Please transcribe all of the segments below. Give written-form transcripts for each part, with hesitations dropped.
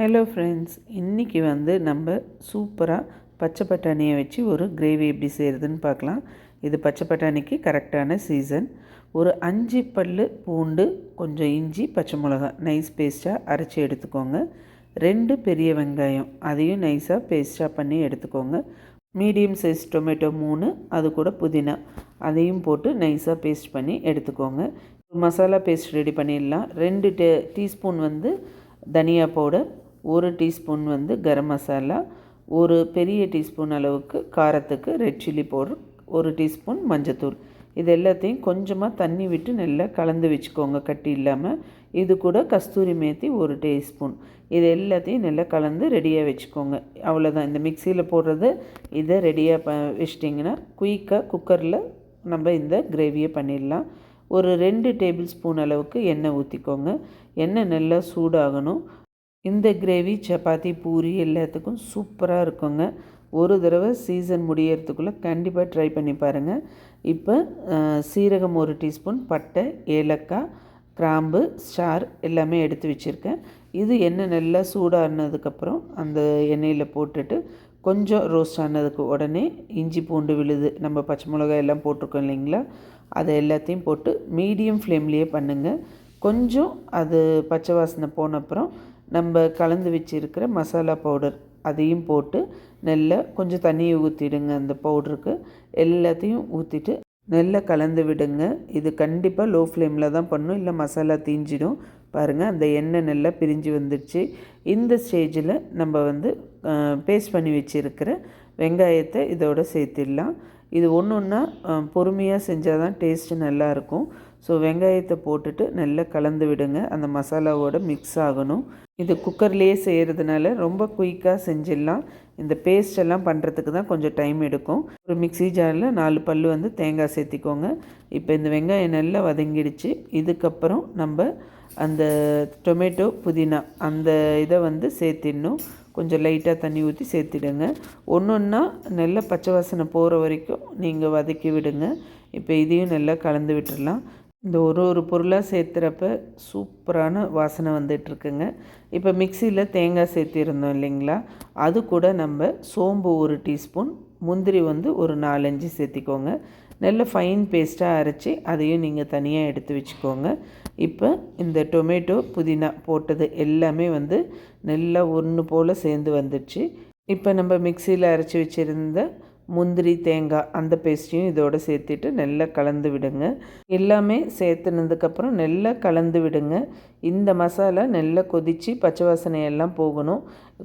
Hello friends, இன்றைக்கி நம்ம சூப்பராக பச்சை பட்டாணியை வச்சு ஒரு கிரேவி எப்படி செய்கிறதுன்னு பார்க்கலாம். இது பச்சை பட்டாணிக்கு கரெக்டான சீசன். ஒரு 5 பல் பூண்டு, கொஞ்சம் இஞ்சி, பச்சை மிளகா நைஸ் பேஸ்ட்டாக அரைச்சி எடுத்துக்கோங்க. 2 பெரிய வெங்காயம், அதையும் நைஸாக பேஸ்ட்டாக பண்ணி எடுத்துக்கோங்க. மீடியம் சைஸ் டொமேட்டோ 3, அது கூட புதினா அதையும் போட்டு நைஸாக பேஸ்ட் பண்ணி எடுத்துக்கோங்க. மசாலா பேஸ்ட் ரெடி பண்ணிடலாம். 2 டீஸ்பூன் தனியா பவுடர், 1 டீஸ்பூன் கரம் மசாலா, ஒரு பெரிய டீஸ்பூன் அளவுக்கு காரத்துக்கு ரெட் சில்லி பவுடர், 1 டீஸ்பூன் மஞ்சத்தூள். இது எல்லாத்தையும் கொஞ்சமாக தண்ணி விட்டு நல்லா கலந்து வச்சுக்கோங்க, கட்டி இல்லாமல். இது கூட கஸ்தூரி மேத்தி 1 டீஸ்பூன். இது எல்லாத்தையும் நல்லா கலந்து ரெடியாக வச்சுக்கோங்க. அவ்வளோதான். இந்த மிக்சியில் போடுறது இதை ரெடியாக வச்சிட்டிங்கன்னா குயிக்காக குக்கரில் நம்ம இந்த கிரேவியை பண்ணிடலாம். ஒரு 2 டேபிள் ஸ்பூன் அளவுக்கு எண்ணெய் ஊற்றிக்கோங்க. எண்ணெய் நல்லா சூடாகணும். இந்த கிரேவி சப்பாத்தி, பூரி எல்லாத்துக்கும் சூப்பராக இருக்குங்க. ஒரு தடவை சீசன் முடியறதுக்குள்ளே கண்டிப்பாக ட்ரை பண்ணி பாருங்கள். இப்போ சீரகம் 1 டீஸ்பூன், பட்டை, ஏலக்காய், கிராம்பு, ஸ்டார் எல்லாமே எடுத்து வச்சுருக்கேன். இது எண்ணெய் நல்லா சூடானதுக்கப்புறம் அந்த எண்ணெயில் போட்டுட்டு கொஞ்சம் ரோஸ்ட் ஆனதுக்கு உடனே இஞ்சி பூண்டு விழுது, நம்ம பச்சை மிளகாய் எல்லாம் போட்டிருக்கோம் இல்லைங்களா, அதை எல்லாத்தையும் போட்டு மீடியம் ஃப்ளேம்லேயே பண்ணுங்கள். கொஞ்சம் அது பச்சை வாசனை போன அப்புறம் நம்ம கலந்து வச்சுருக்கிற மசாலா பவுடர் அதையும் போட்டு நல்லா கொஞ்சம் தண்ணியை ஊற்றிடுங்க. அந்த பவுடருக்கு எல்லாத்தையும் ஊற்றிட்டு நல்லா கலந்து விடுங்க. இது கண்டிப்பாக லோ ஃப்ளேமில் தான் பண்ணணும், இல்லை மசாலா தீஞ்சிடும். பாருங்கள், அந்த எண்ணெய் நல்லா பிரிஞ்சு வந்துடுச்சு. இந்த ஸ்டேஜில் நம்ம பேஸ்ட் பண்ணி வச்சுருக்கிற வெங்காயத்தை இதோட சேர்த்திடலாம். இது ஒன்று ஒன்றா பொறுமையாக செஞ்சால் தான் டேஸ்ட்டு நல்லாயிருக்கும். ஸோ வெங்காயத்தை போட்டுட்டு நல்லா கலந்து விடுங்க. அந்த மசாலாவோட மிக்ஸ் ஆகணும். இது குக்கர்லேயே செய்கிறதுனால ரொம்ப குயிக்காக செஞ்சிடலாம். இந்த பேஸ்டெல்லாம் பண்ணுறதுக்கு தான் கொஞ்சம் டைம் எடுக்கும். ஒரு மிக்ஸி ஜாரில் 4 பல் தேங்காய் சேர்த்திக்கோங்க. இப்போ இந்த வெங்காயம் நல்லா வதங்கிடுச்சு. இதுக்கப்புறம் நம்ம அந்த டொமேட்டோ, புதினா அந்த இதை சேர்த்திடணும். கொஞ்சம் லைட்டாக தண்ணி ஊற்றி சேர்த்திடுங்க. ஒன்று ஒன்றா நல்லா பச்சை வாசனை போகிற வரைக்கும் நீங்கள் வதக்கி விடுங்க. இப்போ இதையும் நல்லா கலந்து விட்டுடலாம். இந்த ஒரு பொருளாக சேர்த்துறப்ப சூப்பரான வாசனை வந்துட்டுருக்குங்க. இப்போ மிக்சியில் தேங்காய் சேர்த்திருந்தோம் இல்லைங்களா, அது கூட நம்ம சோம்பு 1 டீஸ்பூன், முந்திரி ஒரு 4-5 சேர்த்திக்கோங்க. நல்ல ஃபைன் பேஸ்ட்டாக அரைச்சி அதையும் நீங்கள் தனியாக எடுத்து வச்சுக்கோங்க. இப்போ இந்த டொமேட்டோ, புதினா போட்டது எல்லாமே நல்லா ஒன்று போல் சேர்ந்து வந்துடுச்சு. இப்போ நம்ம மிக்சியில் அரைச்சி வச்சுருந்த முந்திரி, தேங்காய் அந்த பேஸ்ட்டையும் இதோடு சேர்த்துட்டு நல்லா கலந்து விடுங்க. எல்லாமே சேர்த்துனதுக்கப்புறம் நல்லா கலந்து விடுங்க. இந்த மசாலா நல்லா கொதித்து பச்சை வாசனையெல்லாம் போகணும்.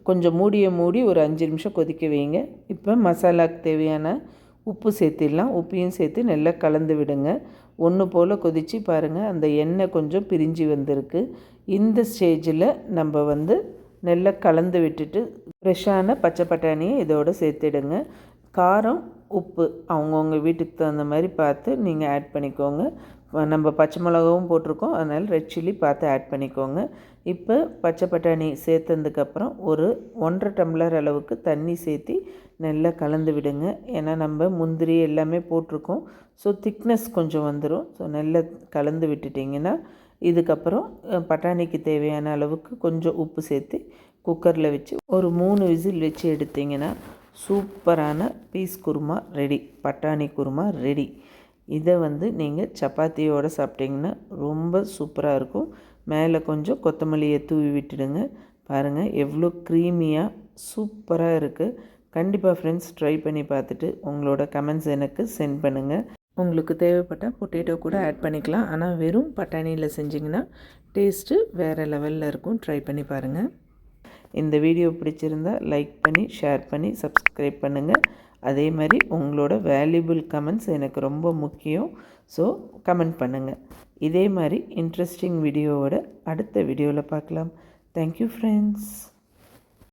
கொஞ்சம் மூடி ஒரு 5 நிமிஷம் கொதிக்க வைங்க. இப்போ மசாலாவுக்கு தேவையான உப்பு சேர்த்திடலாம். உப்பையும் சேர்த்து நல்லா கலந்து விடுங்க. ஒன்று போல் கொதித்து பாருங்கள், அந்த எண்ணெய் கொஞ்சம் பிரிஞ்சு வந்திருக்கு. இந்த ஸ்டேஜில் நம்ம நல்லா கலந்து விட்டுட்டு ஃப்ரெஷ்ஷான பச்சை பட்டாணியை இதோடு சேர்த்துடுங்க. காரம், உப்பு அவங்கவுங்க வீட்டுக்கு தகுந்த மாதிரி பார்த்து நீங்கள் ஆட் பண்ணிக்கோங்க. நம்ம பச்சை மிளகாவும் போட்டிருக்கோம், அதனால் ரெட் சில்லி பார்த்து ஆட் பண்ணிக்கோங்க. இப்போ பச்சை பட்டாணி சேர்த்ததுக்கப்புறம் ஒரு 1.5 டம்ளர் அளவுக்கு தண்ணி சேர்த்தி நல்லா கலந்து விடுங்க. ஏன்னா நம்ம முந்திரி எல்லாமே போட்டிருக்கோம். ஸோ திக்னஸ் கொஞ்சம் வந்துடும். ஸோ நல்லா கலந்து விட்டுட்டிங்கன்னா இதுக்கப்புறம் பட்டாணிக்கு தேவையான அளவுக்கு கொஞ்சம் உப்பு சேர்த்து குக்கரில் வச்சு ஒரு 3 விசில் வச்சு எடுத்திங்கன்னா சூப்பரான பீஸ் குருமா ரெடி, பட்டாணி குருமா ரெடி. இதை நீங்கள் சப்பாத்தியோடு சாப்பிட்டிங்கன்னா ரொம்ப சூப்பராக இருக்கும். மேலே கொஞ்சம் கொத்தமல்லியை தூவி விட்டுடுங்க. பாருங்கள் எவ்வளோ க்ரீமியாக சூப்பராக இருக்குது. கண்டிப்பாக ஃப்ரெண்ட்ஸ் ட்ரை பண்ணி பார்த்துட்டு உங்களோட கமெண்ட்ஸ் எனக்கு சென்ட் பண்ணுங்கள். உங்களுக்கு தேவைப்பட்டால் பொட்டேட்டோ கூட ஆட் பண்ணிக்கலாம். ஆனால் வெறும் பட்டாணியில் செஞ்சிங்கன்னா டேஸ்ட்டு வேறு லெவலில் இருக்கும். ட்ரை பண்ணி பாருங்கள். இந்த வீடியோ பிடிச்சிருந்தால் லைக் பண்ணி, ஷேர் பண்ணி, சப்ஸ்கிரைப் பண்ணுங்கள். அதே மாதிரி உங்களோட வேல்யூபிள் கமெண்ட்ஸ் எனக்கு ரொம்ப முக்கியம். ஸோ கமெண்ட் பண்ணுங்கள். இதே மாதிரி இன்ட்ரெஸ்டிங் வீடியோவோட அடுத்த வீடியோவில் பார்க்கலாம். Thank you friends.